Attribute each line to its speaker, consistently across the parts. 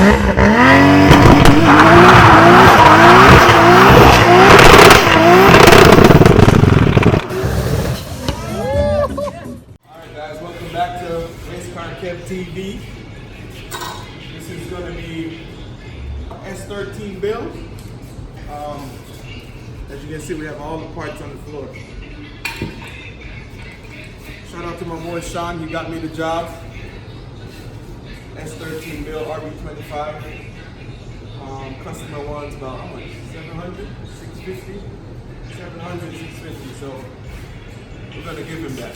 Speaker 1: Guys, welcome back to Rcktv. This is going to be S13 build. As you can see, we have all the parts on the floor. Shout out to my boy Sean, he got me the job. S13 build, RB25. Customer wants about how much? 700, 650? 700, 650. So we're going to give him that.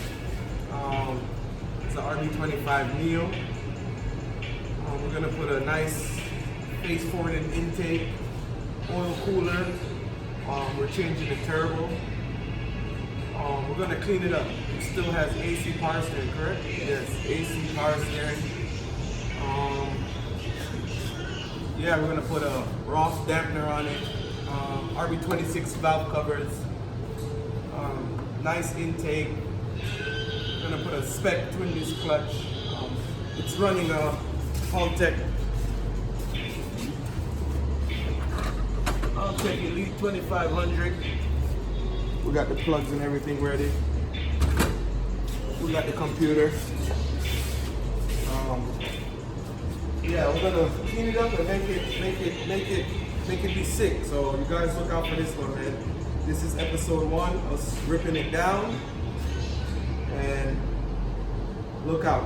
Speaker 1: It's an RB25 Neo. We're gonna put a nice face forwarded intake, oil cooler. We're changing the turbo. We're gonna clean it up. It still has AC power steering, correct? Yes, AC power steering. Yeah, we're gonna put a Ross dampener on it. RB26 valve covers. Nice intake. I'm gonna put a spec twin disc clutch. It's running a Haltech Elite 2500. We got the plugs and everything ready. We got the computer. Yeah, we're gonna clean it up and make it be sick. So you guys look out for this one, man. This is episode 1, us ripping it down. And look out.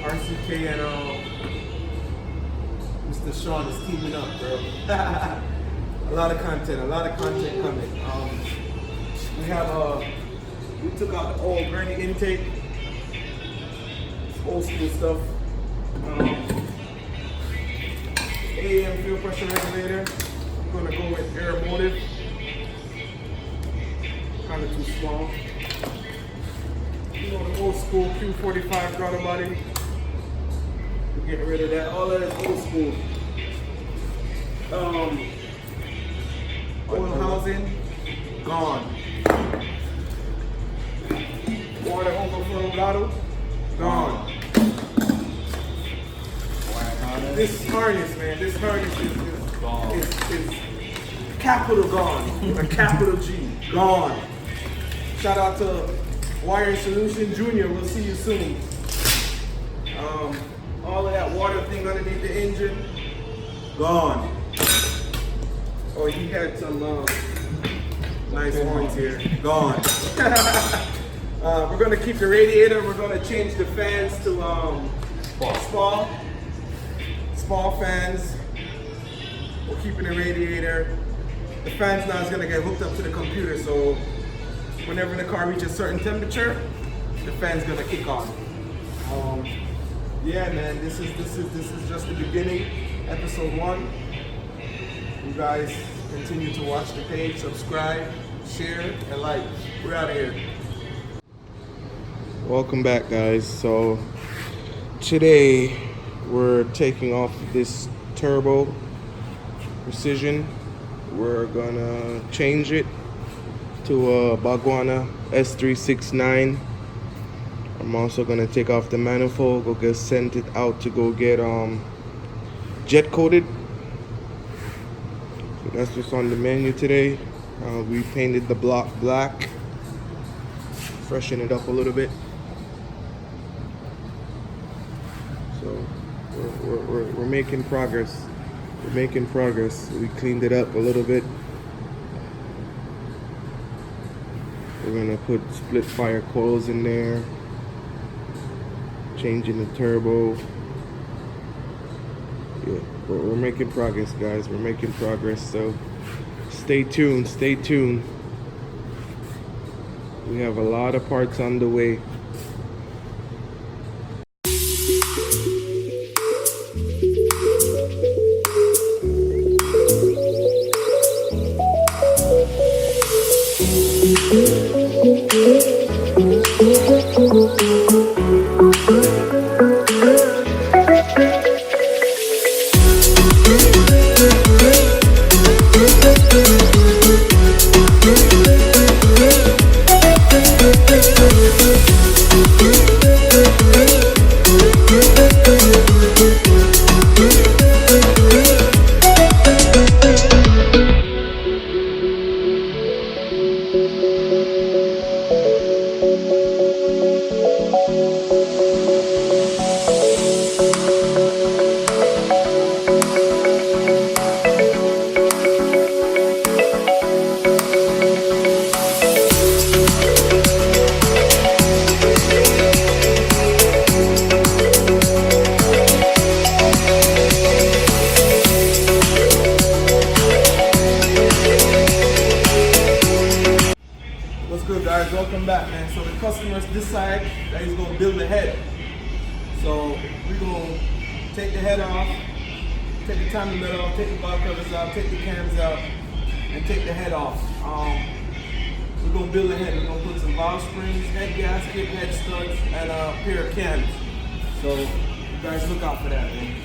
Speaker 1: RCK and Mr. Sean is teaming up, bro. a lot of content coming. We took out the old granny intake, old school stuff. AM fuel pressure regulator. I'm gonna go with air motive. Kind of too small. You know, the old school Q45 throttle body. We're getting rid of that. All that is old school. Oil housing, gone. Water overflow bottle, gone. This harness, man, this harness is capital gone. A capital G, gone. Shout out to Wiring Solution Junior, we'll see you soon. All of that water thing underneath the engine, gone. Oh, he had some nice ones here, gone. We're gonna keep the radiator, we're gonna change the fans to small fans. We're keeping the radiator. The fans now is gonna get hooked up to the computer, so whenever the car reaches a certain temperature, the fan's gonna kick on. Yeah, man, this is just the beginning, episode 1. You guys continue to watch the page, subscribe, share, and like. We're out of here. Welcome back, guys. So today we're taking off this turbo precision. We're gonna change it to a Bagwana S369. I'm also gonna take off the manifold, send it out to go get jet coated. So that's what's on the menu today. We painted the block black, freshen it up a little bit. So we're making progress. We're making progress. We cleaned it up a little bit. We're gonna put split fire coils in there. Changing the turbo. Yeah, we're making progress, guys. We're making progress. So stay tuned. Stay tuned. We have a lot of parts on the way. side that he's gonna build the head. So we're gonna take the head off, take the timing belt off, take the valve covers out, take the cams out, and take the head off. We're gonna build the head. We're gonna put some valve springs, head gasket, head studs, and a pair of cams. So you guys look out for that, man.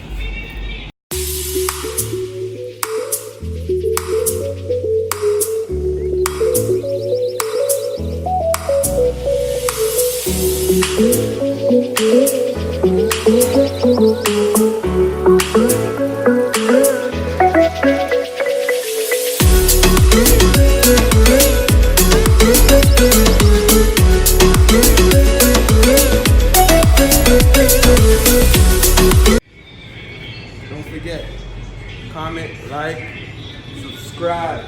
Speaker 1: Don't forget, comment, like, subscribe.